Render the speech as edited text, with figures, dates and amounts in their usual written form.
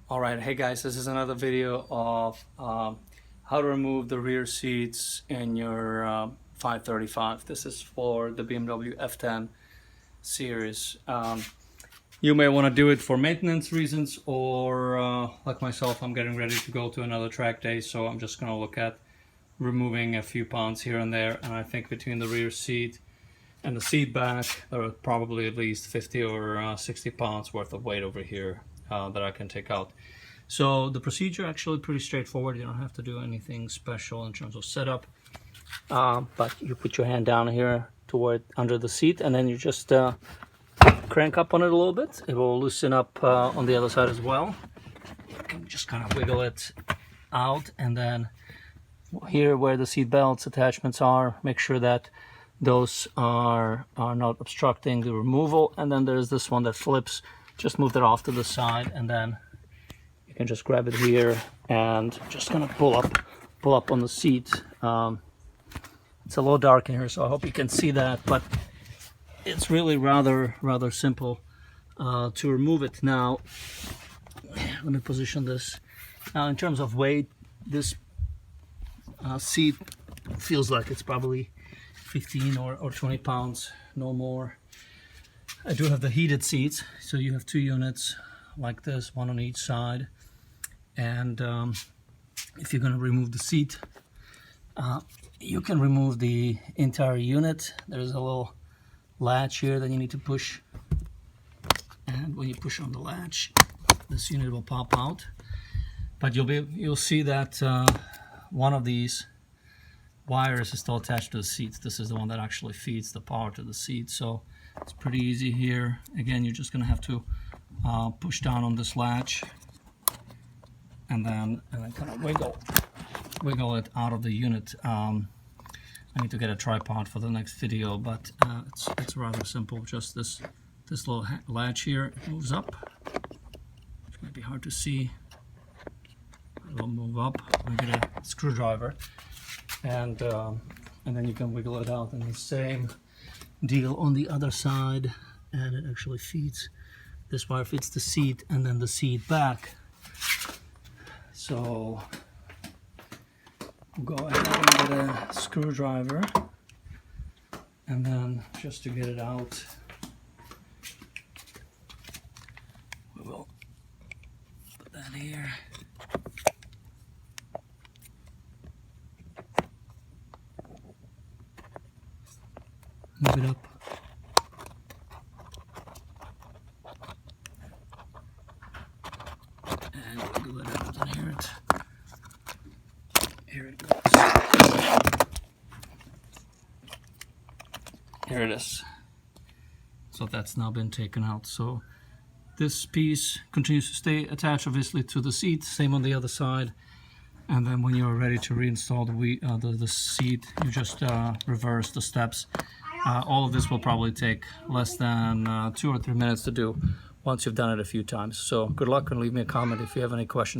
Alright, hey guys, this is another video of how to remove the rear seats in your 535. This is for the BMW F10 series. You may want to do it for maintenance reasons, or like myself, I'm getting ready to go to another track day, so I'm just going to look at removing a few pounds here and there. And I think between the rear seat and the seat back, there are probably at least 50 or 60 pounds worth of weight over here that I can take out. So the procedure actually pretty straightforward. You don't have to do anything special in terms of setup, but you put your hand down here toward under the seat, and then you just crank up on it a little bit. It will loosen up on the other side as well. You can just kind of wiggle it out, and then here where the seat belts attachments are, make sure that those are not obstructing the removal. And then there's this one that flips. Just move it off to the side, and then you can just grab it here and just kind of pull up on the seat. It's a little dark in here, so I hope you can see that, but it's really rather simple to remove it. Now let me position this. Now in terms of weight, this seat feels like it's probably 15 or 20 pounds, no more. I do have the heated seats, so you have two units like this, one on each side. And if you're going to remove the seat, you can remove the entire unit. There's a little latch here that you need to push, and when you push on the latch, this unit will pop out. But you'll see that one of these wires is still attached to the seat. This is the one that actually feeds the power to the seat, so it's pretty easy here. Again, you're just gonna have to push down on this latch, and then kind of wiggle it out of the unit. I need to get a tripod for the next video, but it's rather simple. Just this little latch here, it moves up. It might be hard to see. It will move up. I get a screwdriver, and then you can wiggle it out. And the same deal on the other side, and it actually feeds, this wire feeds the seat and then the seat back. So we'll go ahead and get a screwdriver, and then just to get it out, we will put that here. Move it up. And wiggle it out, and here it goes. Here it is. So that's now been taken out. So this piece continues to stay attached obviously to the seat, same on the other side. And then when you're ready to reinstall the seat, you just reverse the steps. All of this will probably take less than 2 or 3 minutes to do once you've done it a few times. So good luck, and leave me a comment if you have any questions.